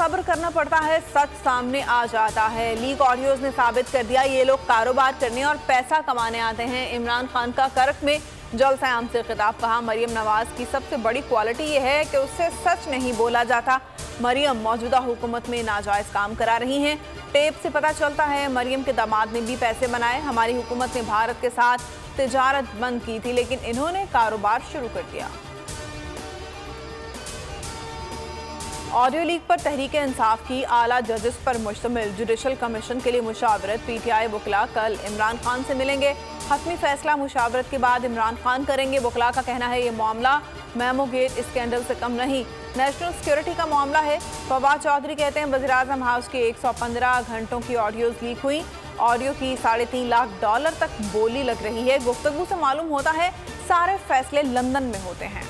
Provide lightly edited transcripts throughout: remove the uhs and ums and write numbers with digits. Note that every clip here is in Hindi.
सब्र करना पड़ता है, सच सामने आ जाता है। लीक ऑडियोज ने साबित कर दिया ये लोग कारोबार करने और पैसा कमाने आते हैं। इमरान खान का करक में जलसा आम से खिताब। कहा मरियम नवाज की सबसे बड़ी क्वालिटी ये है कि उससे सच नहीं बोला जाता। मरियम मौजूदा हुकूमत में नाजायज काम करा रही हैं। टेप से पता चलता है मरियम के दामाद ने भी पैसे बनाए। हमारी हुकूमत ने भारत के साथ तिजारत बंद की थी, लेकिन इन्होंने कारोबार शुरू कर दिया। ऑडियो लीक पर तहरीक इंसाफ की आला जजेस पर मुश्तमिल जुडिशल कमीशन के लिए मुशावरत। पीटीआई वकला कल इमरान खान से मिलेंगे। हतमी फैसला मुशावरत के बाद इमरान खान करेंगे। वकला का कहना है ये मामला मेमो गेट स्कैंडल से कम नहीं, नेशनल सिक्योरिटी का मामला है। फवाद चौधरी कहते हैं वज़ीर-ए-आज़म हाउस के 115 घंटों की ऑडियोज लीक हुई। ऑडियो की $3.5 लाख तक बोली लग रही है। गुफ्तगू से मालूम होता है सारे फैसले लंदन में होते हैं।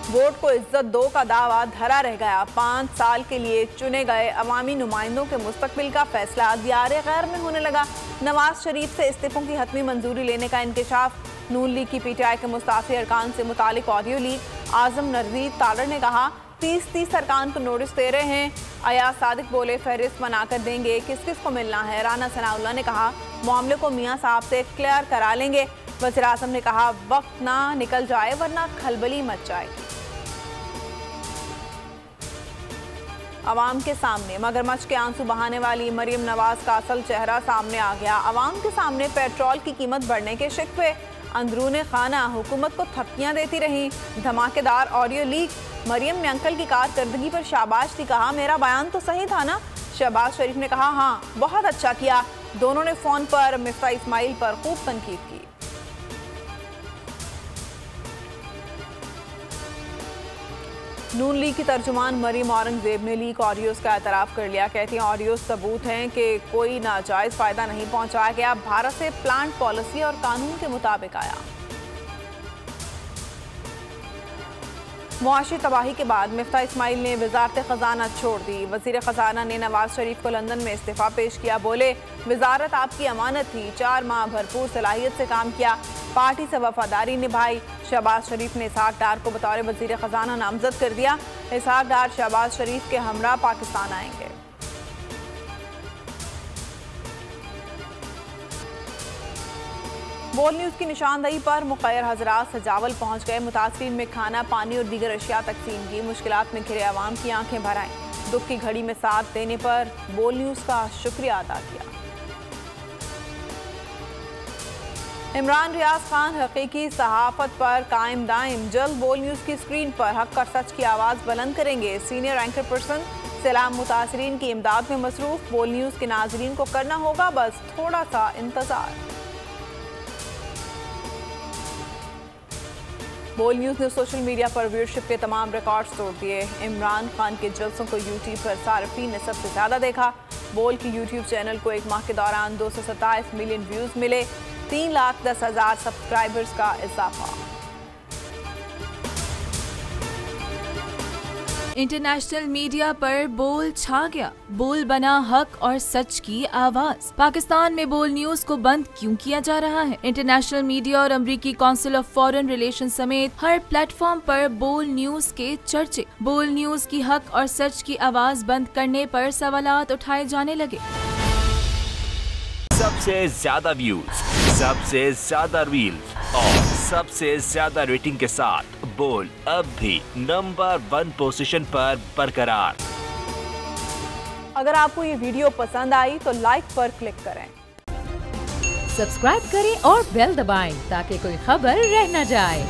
वोट को इज्जत दो का दावा धरा रह गया। 5 साल के लिए चुने गए अवामी नुमाइंदों के मुस्तकबिल का फैसला दियारे गैर में होने लगा। नवाज शरीफ से इस्तीफों की हतमी मंजूरी लेने का इंकशाफ। नून लीग की पीटीआई के मुस्ताफी अरकान से मुतालिक ऑडियो लीक। आजम नज़ीर तालड़ ने कहा 30 अरकान को नोटिस दे रहे हैं। अयाज सादिक बोले फहरिस्त बनाकर देंगे, किस किस को मिलना है। राना सनाउल्लाह ने कहा मामले को मियाँ साहब से क्लियर करा लेंगे। वज़ीर-ए-आज़म ने कहा वक्त ना निकल जाए वरना खलबली मच जाएगी। अवाम के सामने मगरमच्छ के आंसू बहाने वाली मरियम नवाज का असल चेहरा सामने आ गया। अवाम के सामने पेट्रोल की कीमत बढ़ने के शिकवे। अंदरूने खाना हुकूमत को थपकियां देती रही। धमाकेदार ऑडियो लीक। मरियम ने अंकल की कारकर्दगी पर शाबाश दी। कहा मेरा बयान तो सही था ना। शहबाज शरीफ ने कहा हाँ बहुत अच्छा किया। दोनों ने फोन पर मिफ्ता इस्माइल पर खूब तनकीद की। नून लीग की तर्जुमान मरियम औरंगजेब ने लीक ऑडियोज का एतराफ़ कर लिया। कहती हैं ऑडियोज सबूत हैं कि कोई नाजायज़ फ़ायदा नहीं पहुंचाया गया। भारत से प्लांट पॉलिसी और कानून के मुताबिक आया। मुआशी तबाही के बाद मिफ्ता इस्माइल ने वजारत ख़जाना छोड़ दी। वज़ीर ख़जाना ने नवाज शरीफ को लंदन में इस्तीफ़ा पेश किया। बोले वजारत आपकी अमानत थी, 4 माह भरपूर सलाहियत से काम किया, पार्टी से वफादारी निभाई। शहबाज शरीफ ने इसहाक डार को बतौर वज़ीर ख़जाना नामजद कर दिया। इसहाक डार शहबाज शरीफ के हमरा पाकिस्तान आएंगे। बोल न्यूज़ की निशानदही पर मुखैर हजरात सजावल पहुंच गए। मुतासरीन में खाना पानी और दीगर अशिया तकसीम की। मुश्किलात में घिरे अवाम की आंखें भर आईं। दुख की घड़ी में साथ देने पर बोल न्यूज़ का शुक्रिया अदा किया। इमरान रियाज खान हकीकी सहाफत पर कायम दायम। जल्द बोल न्यूज़ की स्क्रीन पर हक और सच की आवाज़ बुलंद करेंगे। सीनियर एंकर पर्सन सलाम मुतासरीन की इमदाद में मसरूफ। बोल न्यूज़ के नाजरीन को करना होगा बस थोड़ा सा इंतजार। बोल न्यूज़ ने सोशल मीडिया पर व्यूअरशिप के तमाम रिकॉर्ड्स तोड़ दिए। इमरान खान के जलसों को यूट्यूब पर सार्फिन ने सबसे ज़्यादा देखा। बोल की यूट्यूब चैनल को एक माह के दौरान 227 मिलियन व्यूज़ मिले। 3,10,000 सब्सक्राइबर्स का इजाफा। इंटरनेशनल मीडिया पर बोल छा गया। बोल बना हक और सच की आवाज। पाकिस्तान में बोल न्यूज को बंद क्यों किया जा रहा है? इंटरनेशनल मीडिया और अमरीकी काउंसिल ऑफ फॉरेन रिलेशन समेत हर प्लेटफॉर्म पर बोल न्यूज के चर्चे। बोल न्यूज की हक और सच की आवाज बंद करने पर सवालात उठाए जाने लगे। सबसे ज्यादा व्यूज, सबसे ज्यादा रील्स और सबसे ज्यादा रेटिंग के साथ बोल अब भी नंबर 1 पोजीशन पर बरकरार। अगर आपको ये वीडियो पसंद आई तो लाइक पर क्लिक करें, सब्सक्राइब करें और बेल दबाएं ताकि कोई खबर रह न जाए।